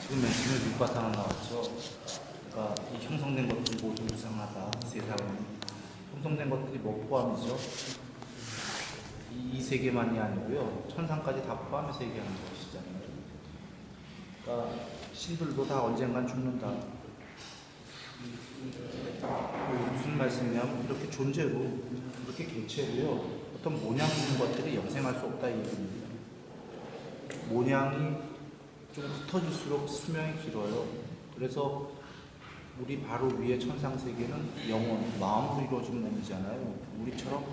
지금 맨 처음에 밑바탕 나왔죠. 그러니까 이 형성된 것들이 모두 이상하다. 세상에 형성된 것들이 뭐 포함이죠? 이 세계만이 아니고요. 천상까지 다 포함해서 얘기하는 것이잖아요. 그러니까 신들도 다 언젠간 죽는다. 무슨 말씀이냐면 이렇게 존재로, 이렇게 개체로요. 어떤 모양 있는 것들이 영생할 수 없다 이 얘기입니다. 모양이 좀 흩어질수록 수명이 길어요. 그래서 우리 바로 위에 천상세계는 영혼, 마음으로 이루어진 몸이잖아요. 우리처럼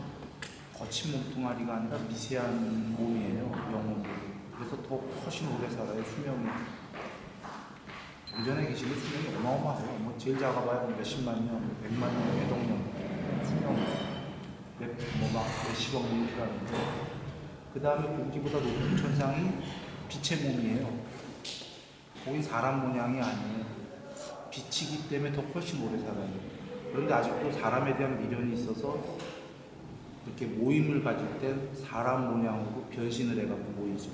거친 몸뚱아리가 아니라 미세한 몸이에요. 영혼도. 그래서 더 훨씬 오래 살아요. 수명이. 전전에 계시는 수명이 어마어마해요. 뭐 제일 작아봐야 몇십만 년, 백만 년, 몇억 년 수명 몇십억 년이 필요하는데 그 다음에 고기보다 높은 천상이 빛의 몸이에요. 거긴 사람 모양이 아니에요. 빛이기 때문에 더 훨씬 오래 살아요. 그런데 아직도 사람에 대한 미련이 있어서 이렇게 모임을 가질 때 사람 모양으로 변신을 해갖고 모이죠.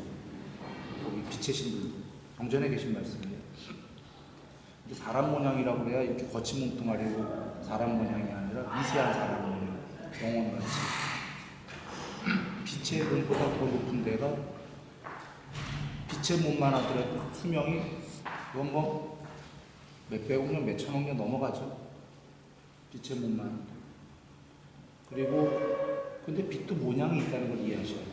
거기 빛의 신들, 경전에 계신 말씀이에요. 사람 모양이라고 그래야 이렇게 거친 몸뚱아리로 사람 모양이 아니라 미세한 사람 모양, 영혼같이. 빛의 몸보다 더 높은 데가 빛의 몸만 하더라도 수명이 그건 뭐 몇백억 년, 몇천억 년 넘어가죠. 빛의 몸만. 그리고 근데 빛도 모양이 있다는 걸 이해하셔야 돼요.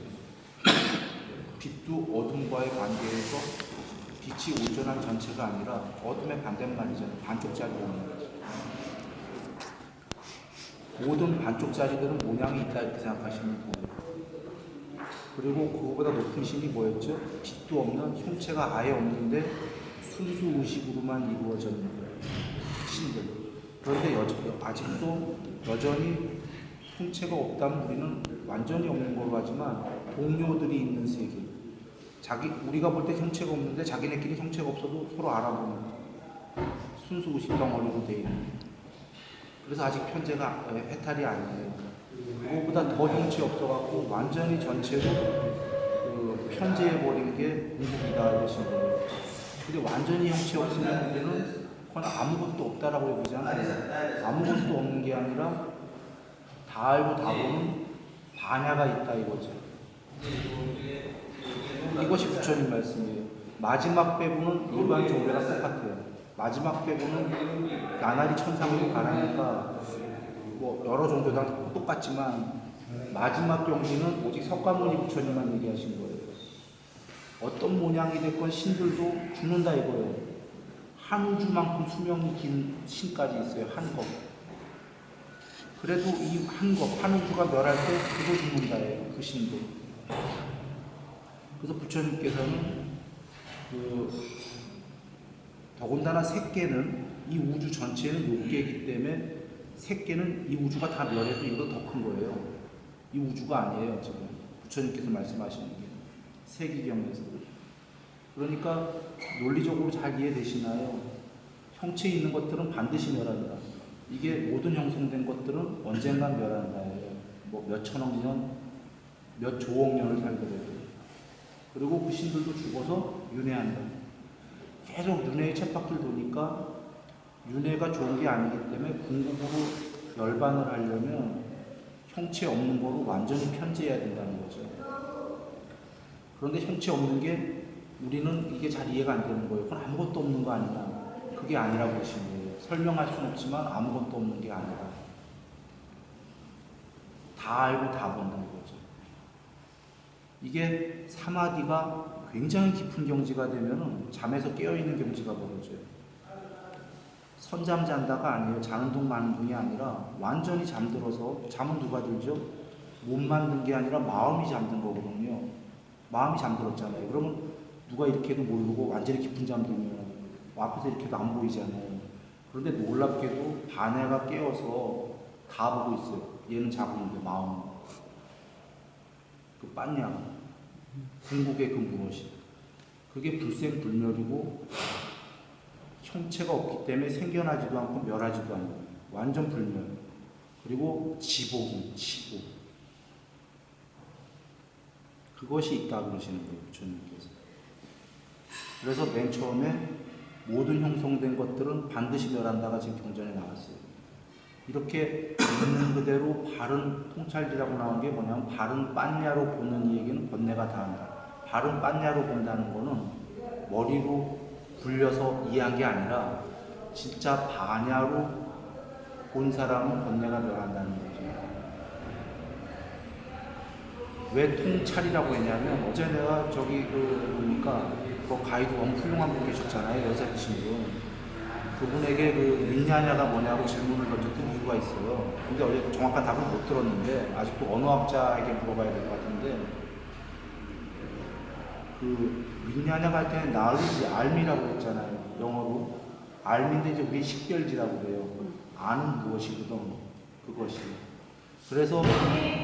빛도 어둠과의 관계에서 빛이 온전한 전체가 아니라 어둠의 반대말이잖아요. 반쪽짜리 모양. 모든 반쪽짜리들은 모양이 있다 이렇게 생각하시면 돼요. 그리고 그거보다 높은 신이 뭐였죠? 빛도 없는, 형체가 아예 없는데 순수 의식으로만 이루어졌는 신들. 그런데 아직도 여전히 형체가 없다면 우리는 완전히 없는 걸로 하지만 동료들이 있는 세계. 우리가 볼 때 형체가 없는데 자기네끼리 형체가 없어도 서로 알아보는 순수 의식 덩어리로 되어 있는. 그래서 아직 편재가 해탈이 아니에요. 그거보다 더 형체 없어갖고 완전히 전체로 편재해버린 게 공국이다 이러신 거예요. 근데 완전히 형체 없으면 우리는 그건 아무것도 없다라고 얘기잖아요. 아무것도 없는 게 아니라 다 알고 다 보는 반야가 있다 이거죠. 이것이 부처님 말씀이에요. 마지막 배부는 일반 종교랑 똑같아요. 마지막 배부는 나날이 천상으로 가라니까 뭐 여러 종교랑 똑같지만 마지막 경지는 오직 석가모니 부처님만 얘기하신 거예요. 어떤 모양이 됐건 신들도 죽는다 이거예요. 한 우주만큼 수명이 긴 신까지 있어요. 한 것. 그래도 이 한 것, 한 우주가 멸할 때 그거 죽는다예요. 그 신도. 그래서 부처님께서는 더군다나 새끼는 이 우주 전체는 욕계이기 때문에 새끼는 이 우주가 다 멸해도 이거 더 큰 거예요. 이 우주가 아니에요. 지금 부처님께서 말씀하시는 게 세기경에서. 그러니까 논리적으로 잘 이해되시나요? 형체 있는 것들은 반드시 멸한다. 이게 모든 형성된 것들은 언젠간 멸한다예요. 뭐 몇천억 년, 몇 조억 년을 살더라도. 그리고 그 신들도 죽어서 윤회한다. 계속 윤회의 쳇바퀴를 도니까 윤회가 좋은 게 아니기 때문에 궁극으로 열반을 하려면 형체 없는 거로 완전히 편재해야 된다는 거죠. 그런데 형체 없는 게 우리는 이게 잘 이해가 안 되는 거예요. 그건 아무것도 없는 거 아니냐. 그게 아니라고 하시는 거예요. 설명할 수는 없지만 아무것도 없는 게 아니라. 다 알고 다 본다는 거죠. 이게 사마디가 굉장히 깊은 경지가 되면은 잠에서 깨어있는 경지가 벌어져요. 선잠 잔다가 아니에요. 자는 동 마는 동이 아니라 완전히 잠들어서. 잠은 누가 들죠? 몸만 든 게 아니라 마음이 잠든 거거든요. 마음이 잠들었잖아요. 그러면 누가 이렇게 해도 모르고 완전히 깊은 잠들면 앞에서 이렇게 해도 안 보이잖아요. 그런데 놀랍게도 반야가 깨어서 다 보고 있어요. 얘는 자고 있는데 마음은. 그 빤냐, 궁극의 그 무엇이. 그게 불생불멸이고 형체가 없기 때문에 생겨나지도 않고 멸하지도 않고 완전 불멸. 그리고 지복이, 지복. 그것이 있다 그러시는 거예요, 부처님께서. 그래서 맨 처음에 모든 형성된 것들은 반드시 멸한다가 지금 경전에 나왔어요. 이렇게 있는 그대로 바른 통찰지라고 나온 게 뭐냐면 바른 빤야로 보는 이에게는 번뇌가 다한다. 바른 빤야로 본다는 거는 머리로 굴려서 이해한 게 아니라 진짜 반야로 본 사람은 번뇌가 멸한다는 거죠. 왜 통찰이라고 했냐면 어제 내가 저기 보니까 가이드 너무 훌륭한 분 계셨잖아요. 여자이신 분. 그분에게 윈냐냐가 뭐냐고 질문을 던졌던 이유가 있어요. 근데 어제 정확한 답을 못 들었는데 아직도 언어학자에게 물어봐야 될 것 같은데 윈냐냐가 할 때는 knowledge, 알미라고 했잖아요. 영어로. 알미인데 이제 우리 식별지라고 그래요. 아는 무엇이거든. 그것이. 그래서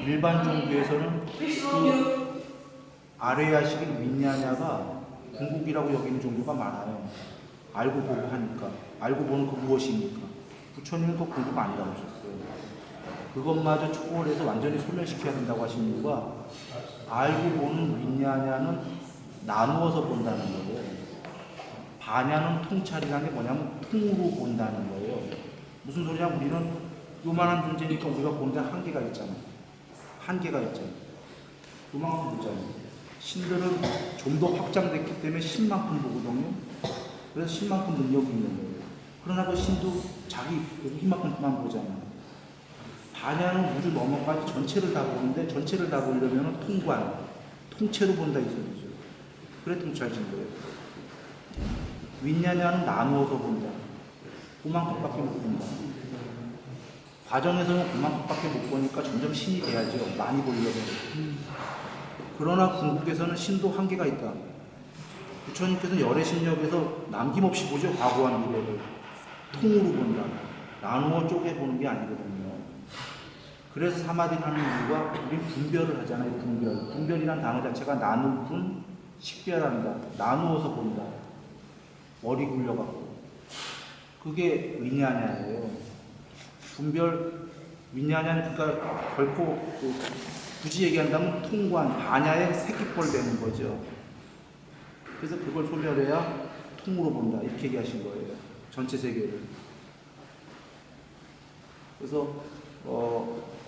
일반 종교에서는 아레야식인 윈냐냐가 궁극이라고 여기는 종교가 많아요. 알고 보고 하니까. 알고 보는 그 무엇입니까? 부처님은 그 궁극 아니라고 하셨어요. 그것마저 초월해서 완전히 소멸시켜야 된다고 하신 이유가 알고 보는 윈냐냐는 나누어서 본다는 거예요. 반야는 통찰이라는 게 뭐냐면 통으로 본다는 거예요. 무슨 소리냐? 우리는 요만한 존재니까 우리가 보는 데 한계가 있잖아요. 한계가 있잖아요. 요만큼 보잖아요. 신들은 좀 더 확장됐기 때문에 신만큼 보거든요. 그래서 신만큼 능력이 있는 거예요. 그러나 그 신도 자기 이만큼만 보잖아요. 반야는 우주 넘어까지 전체를 다 보는데 전체를 다 보려면 통관, 통째로 본다 이 소리죠. 그래 통찰진 거예요. 윈냐냐는 나누어서 본다. 그만큼밖에 못 본다. 과정에서는 그만큼밖에 못 보니까 점점 신이 돼야죠. 많이 보려면. 그러나 궁극에서는 신도 한계가 있다. 부처님께서는 열의 신력에서 남김없이 보죠. 과거와 미래를. 통으로 본다. 나누어 쪼개 보는 게 아니거든요. 그래서 사마디를 하는 이유가 우리 분별을 하잖아요. 분별. 분별이란 단어 자체가 나눌 분, 식별한다. 나누어서 본다. 머리 굴려갖고. 그게 윈냐냐예요. 분별, 윈냐냐는 그러니까 결코 굳이 얘기한다면 통관, 반야의 새끼볼 되는 거죠. 그래서 그걸 소멸해야 통으로 본다. 이렇게 얘기하신 거예요. 전체 세계를. 그래서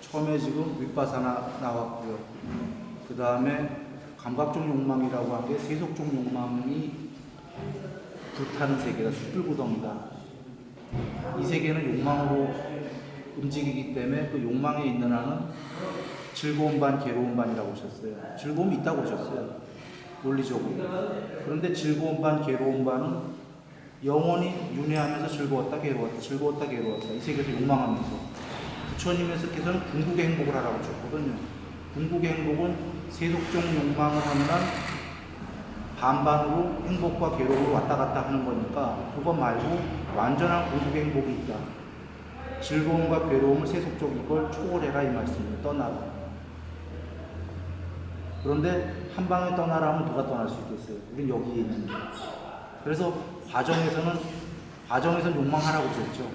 처음에 지금 윗바사나 나왔고요. 그 다음에 감각적 욕망이라고 한 게 세속적 욕망이 불타는 세계다. 숯불구덩이다. 이 세계는 욕망으로 움직이기 때문에 그 욕망에 있는 한은 즐거운 반, 괴로운 반이라고 하셨어요. 즐거움이 있다고 하셨어요. 논리적으로. 그런데 즐거운 반, 괴로운 반은 영원히 윤회하면서 즐거웠다, 괴로웠다, 즐거웠다, 괴로웠다. 이 세계에서 욕망하면서. 부처님께서는 궁극의 행복을 하라고 하셨거든요. 궁극의 행복은 세속적 욕망을 하는 한 반반으로 행복과 괴로움을 왔다 갔다 하는 거니까 그거 말고 완전한 궁극의 행복이 있다. 즐거움과 괴로움을 세속적 이걸 초월해라 이 말씀이에요. 떠나라. 그런데 한 방에 떠나라 하면 누가 떠날 수 있겠어요? 우린 여기에 있는데. 그래서 과정에서는 욕망하라고 그랬죠.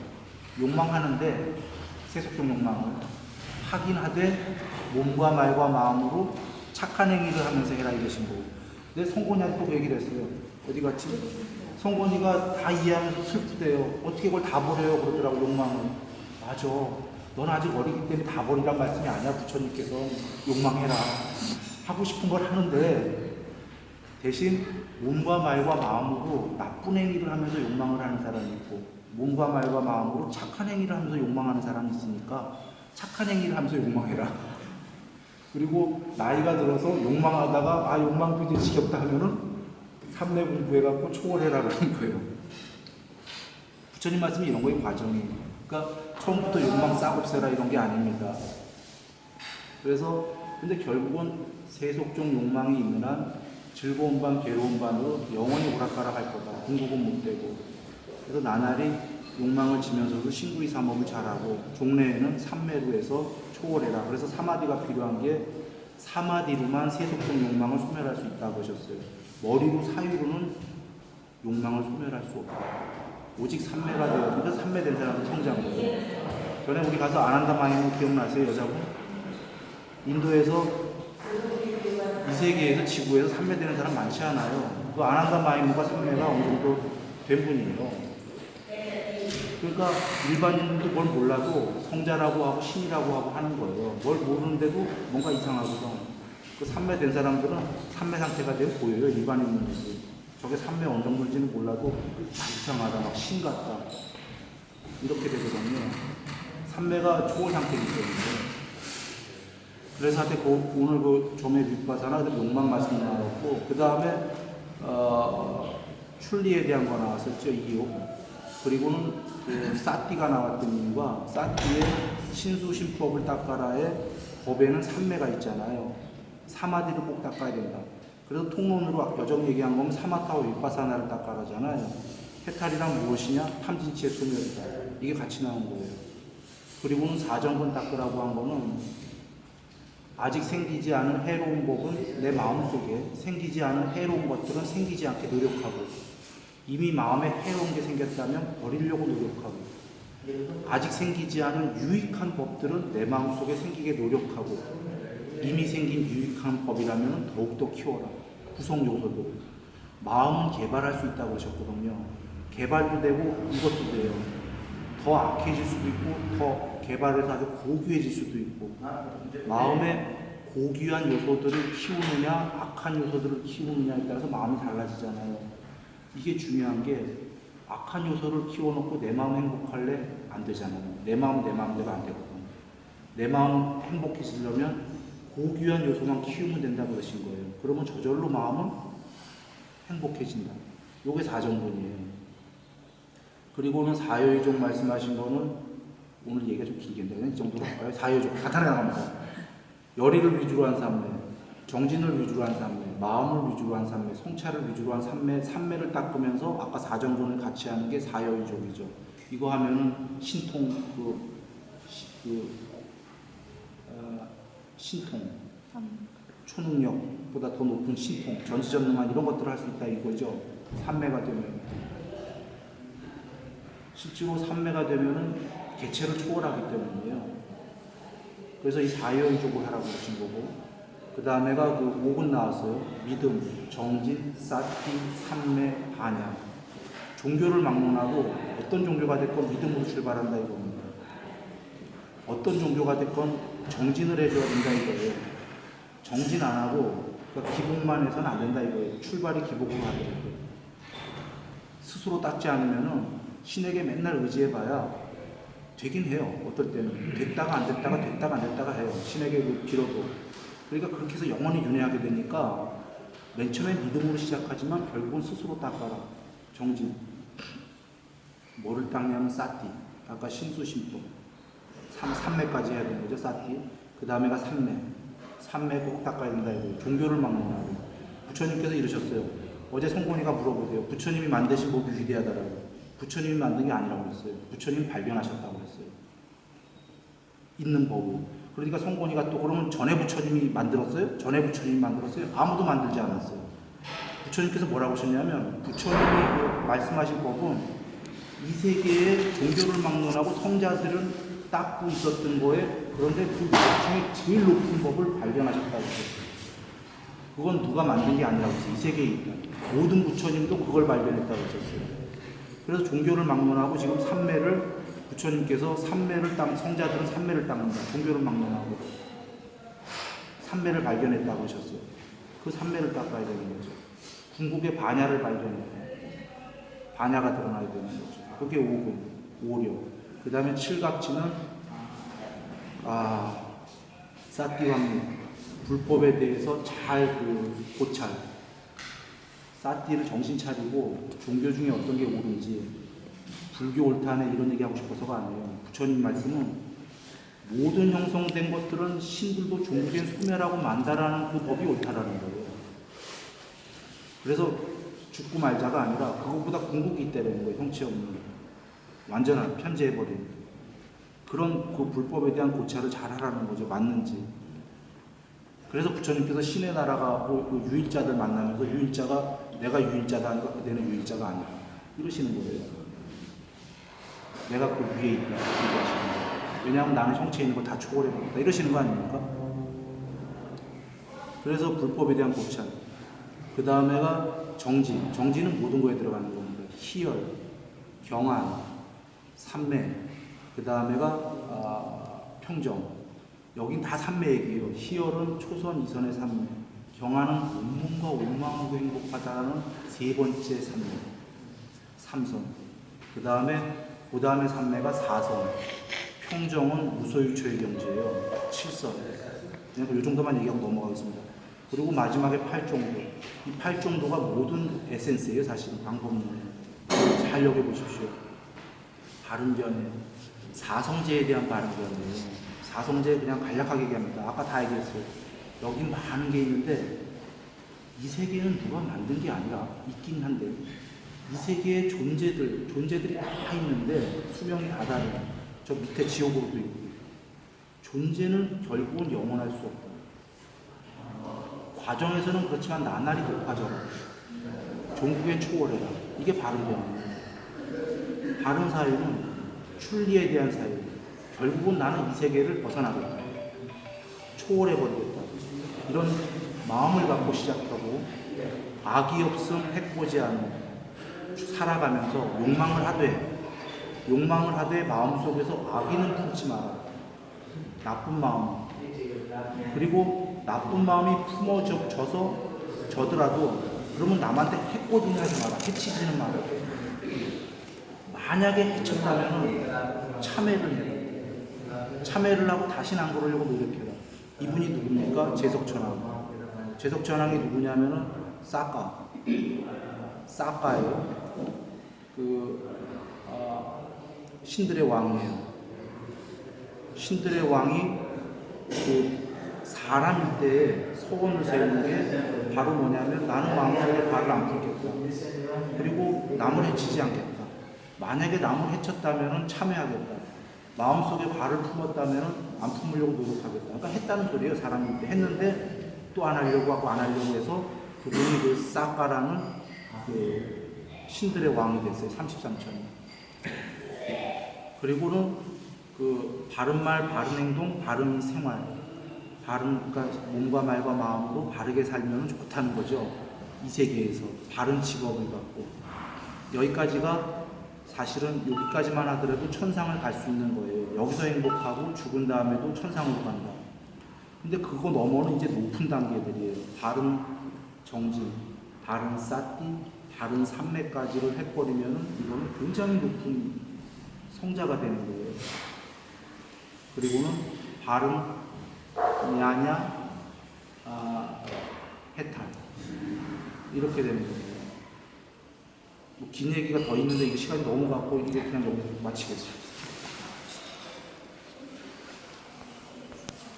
욕망하는데 세속적 욕망을 하긴 하되 몸과 말과 마음으로 착한 행위를 하면서 해라 이러신 거고. 근데 성곤이한테 또 그 얘기를 했어요. 어디 갔지? 성곤이가 다 이해하면서 슬프대요. 어떻게 그걸 다 버려요? 그러더라고 욕망을. 맞아. 넌 아직 어리기 때문에 다 버리란 말씀이 아니야. 부처님께서 욕망해라. 하고 싶은 걸 하는데 대신 몸과 말과 마음으로 나쁜 행위를 하면서 욕망을 하는 사람이 있고 몸과 말과 마음으로 착한 행위를 하면서 욕망하는 사람이 있으니까 착한 행위를 하면서 욕망해라. 그리고 나이가 들어서 욕망하다가 욕망도 이제 지겹다 하면은 삼매 공부해갖고 초월해라 그러는 거예요. 부처님 말씀이 이런 거의 과정이에요. 그러니까 처음부터 욕망 싹 없애라 이런 게 아닙니다. 그래서 근데 결국은 세속적 욕망이 있는 한 즐거운 반 괴로운 반으로 영원히 오락가락 할 거다. 궁극은 못 되고. 그래서 나날이 욕망을 지면서도 신구의 삼업을 잘하고 종래에는 삼매로 해서 초월해라. 그래서 사마디가 필요한 게 사마디로만 세속적 욕망을 소멸할 수 있다고 하셨어요. 머리로 사유로는 욕망을 소멸할 수 없다. 오직 삼매가 되어 그래서 삼매된 사람은 성장한 거예요. 전에 우리 가서 아난다 마이무 기억나세요? 여자분? 인도에서 이 세계에서 지구에서 삼매되는 사람 많지 않아요. 그 아난다 마이무가 삼매가 어느 정도 된 분이에요. 그러니까 일반인도 뭘 몰라도 성자라고 하고 신이라고 하고 하는 거예요. 뭘 모르는데도 뭔가 이상하거든. 그 삼매된 사람들은 삼매 상태가 되어 보여요. 일반인들이. 저게 삼매 어느 정도인지는 몰라도 이상하다, 막 신 같다. 이렇게 되거든요. 삼매가 초월 상태이기 때문에. 그래서 하여튼 오늘 그 조매 윗바사나 욕망 말씀 나왔고, 그 다음에 출리에 대한 거 나왔었죠. 이요. 그리고는 그 사띠가 나왔던 이유가 사띠의 신수신법을 닦아라의 법에는 삼매가 있잖아요. 사마디를 꼭 닦아야 된다. 그래서 통론으로 여정 얘기한 거면 사마타와 윗바사나를 닦아라잖아요. 해탈이란 무엇이냐? 탐진치의 소멸이다. 이게 같이 나온 거예요. 그리고는 사정근 닦으라고 한 거는 아직 생기지 않은 해로운 법은 내 마음속에 생기지 않은 해로운 것들은 생기지 않게 노력하고 이미 마음에 해로운 게 생겼다면 버리려고 노력하고 아직 생기지 않은 유익한 법들은 내 마음속에 생기게 노력하고 이미 생긴 유익한 법이라면 더욱더 키워라. 구성 요소도 마음은 개발할 수 있다고 하셨거든요. 개발도 되고 이것도 돼요. 더 악해질 수도 있고 더 개발해서 아주 고귀해질 수도 있고 마음의 고귀한 요소들을 키우느냐 악한 요소들을 키우느냐에 따라서 마음이 달라지잖아요. 이게 중요한 게 악한 요소를 키워놓고 내 마음 행복할래? 안 되잖아요. 내 마음 내 마음대로 안 되거든. 내 마음 행복해지려면 고귀한 요소만 키우면 된다고 그러신 거예요. 그러면 저절로 마음은 행복해진다. 요게 사정론이에요. 그리고는 사여의종 말씀하신 거는 오늘 얘기가 좀 길겠네요. 이 정도로 할까요? 사여의종 간단하게 나갑니다. 열의를 위주로 한 삼매, 정진을 위주로 한 삼매, 마음을 위주로 한 삼매, 성찰을 위주로 한 삼매, 삼매를 닦으면서 아까 사정론을 같이 하는 게 사여의종이죠. 이거 하면은 신통 신통, 초능력보다 더 높은 신통, 전지전능한 이런 것들을 할 수 있다 이거죠. 삼매가 되면. 실제로 삼매가 되면은 개체를 초월하기 때문이에요. 그래서 이 사여의족을 하라고 하신 거고, 그 다음에가 그 5군 나왔어요. 믿음, 정진, 사티, 삼매, 반야. 종교를 막론하고 어떤 종교가 됐건 믿음으로 출발한다 이겁니다. 어떤 종교가 됐건 정진을 해줘야 된다 이거예요. 정진 안 하고 그러니까 기복만 해서는 안 된다 이거예요. 출발이 기복으로 하더라고요. 스스로 닦지 않으면은 신에게 맨날 의지해봐야 되긴 해요. 어떨 때는 됐다가 안 됐다가 됐다가 안 됐다가 해요. 신에게 빌어도. 그러니까 그렇게 해서 영원히 윤회하게 되니까 맨 처음에 믿음으로 시작하지만 결국은 스스로 닦아라. 정진. 뭐를 닦냐면 사티. 아까 신수신법. 삼매까지 해야 되는 거죠. 사티. 그 다음에가 삼매. 삼매 꼭 닦아야 된다 이거예요. 종교를 막론하고. 부처님께서 이러셨어요. 어제 송곤이가 물어보세요. 부처님이 만드신 법이 위대하다라고. 부처님이 만든 게 아니라고 했어요. 부처님이 발견하셨다고 했어요. 있는 법을. 그러니까 송곤이가 또 그러면 전에 부처님이 만들었어요? 전에 부처님이 만들었어요? 아무도 만들지 않았어요. 부처님께서 뭐라고 하셨냐면 부처님이 말씀하신 법은 이 세계의 종교를 막론하고 성자들은 닦고 있었던 거에 그런데 그 중에 제일 높은 법을 발견하셨다고 했어요. 그건 누가 만든 게 아니라고 했어요. 이 세계에 있다. 모든 부처님도 그걸 발견했다고 하셨어요. 그래서 종교를 막론하고 지금 삼매를 부처님께서 삼매를 성자들은 삼매를 닦는다. 종교를 막론하고 삼매를 발견했다고 하셨어요. 그 삼매를 닦아야 되는 거죠. 궁극의 반야를 발견했다. 반야가 드러나야 되는 거죠. 그게 오금, 오력. 그 다음에 칠갑지는 사띠왕리 불법에 대해서 잘 고찰. 사띠를 정신 차리고 종교 중에 어떤 게 옳은지 불교 옳다네 이런 얘기하고 싶어서가 아니에요. 부처님 말씀은 모든 형성된 것들은 신들도 종된 소멸하고 만다라는 그 법이 옳다라는 거예요. 그래서 죽고 말자가 아니라 그것보다 궁극이 있다는 거예요. 형체 없는 완전한 편재해버린 그런 그 불법에 대한 고찰을 잘 하라는 거죠. 맞는지. 그래서 부처님께서 신의 나라가 그 유일자들 만나면서 유일자가 내가 유일자다 하니까 그대는 유일자가 아니야 이러시는 거예요. 내가 그 위에 있다 얘기하시는 거예요. 왜냐하면 나는 형체에 있는 거 다 초월해버렸다 이러시는 거 아닙니까? 그래서 불법에 대한 고찰. 그 다음에가 정진. 정진은 모든 거에 들어가는 겁니다. 희열, 경안, 삼매, 그 다음에가 평정. 여긴 다 삼매얘기예요. 희열은 초선 이선의 삼매, 경안은 온몸과 온마음으로 행복하다는 세 번째 삼매, 삼선. 그 다음에 삼매가 사선, 평정은 무소유초의 경지예요. 칠선. 그냥 이 정도만 얘기하고 넘어가겠습니다. 그리고 마지막에 팔정도. 이 팔정도가 모든 에센스예요, 사실 방법론에. 잘 여겨보십시오. 바른변에 사성제에 대한 바른변이에요. 사성제 그냥 간략하게 얘기합니다. 아까 다 얘기했어요. 여기 많은 게 있는데 이 세계는 누가 만든 게 아니라 있긴 한데 이 세계의 존재들이 다 있는데 수명이 다 다르다. 저 밑에 지옥으로도 있고 존재는 결국은 영원할 수 없다. 과정에서는 그렇지만 나날이 높아져라. 종국엔 초월해라. 이게 바른변이에요. 바른 사유는 출리에 대한 사유. 결국은 나는 이 세계를 벗어나겠다. 초월해버리겠다. 이런 마음을 갖고 시작하고 악이 없음 해코지 않음 살아가면서 욕망을 하되 마음속에서 악의는 품지 마라. 나쁜 마음. 그리고 나쁜 마음이 저더라도 그러면 남한테 해코지는 하지 마라. 해치지는 마라. 만약에 해쳤다면 참회를 해라. 참회를 하고 다시는 안 그러려고 노력해라. 이분이 누굽니까? 제석천왕. 제석천왕이 누구냐면은 싸까예요. 신들의 왕이에요. 신들의 왕이 사람일 때 서원을 세우는 게 바로 뭐냐면 나는 마음속에 발을 안 풀겠다. 그리고 남을 해치지 않겠다. 만약에 남을 해쳤다면 참회하겠다. 마음속에 발을 품었다면 안 품으려고 노력하겠다. 그러니까 했다는 소리예요. 사람인데 했는데 또 안 하려고 하고 안 하려고 해서 그분이 그 싸까라는 신들의 왕이 됐어요. 33천이. 그리고는 바른 말, 바른 행동, 바른 생활, 그러니까 몸과 말과 마음으로 바르게 살면 좋다는 거죠. 이 세계에서 바른 직업을 갖고 여기까지가 사실은 여기까지만 하더라도 천상을 갈 수 있는 거예요. 여기서 행복하고 죽은 다음에도 천상으로 간다. 근데 그거 넘어는 이제 높은 단계들이에요. 바른 정진, 바른 사띠, 바른 삼매까지를 해버리면 이거는 굉장히 높은 성자가 되는 거예요. 그리고는 바른 야냐, 해탈 이렇게 되는 거예요. 긴 얘기가 더 있는데 이게 시간이 너무 갔고 이게 그냥 여기서 마치겠습니다.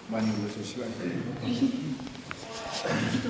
많이 올려서 시간이. 기도.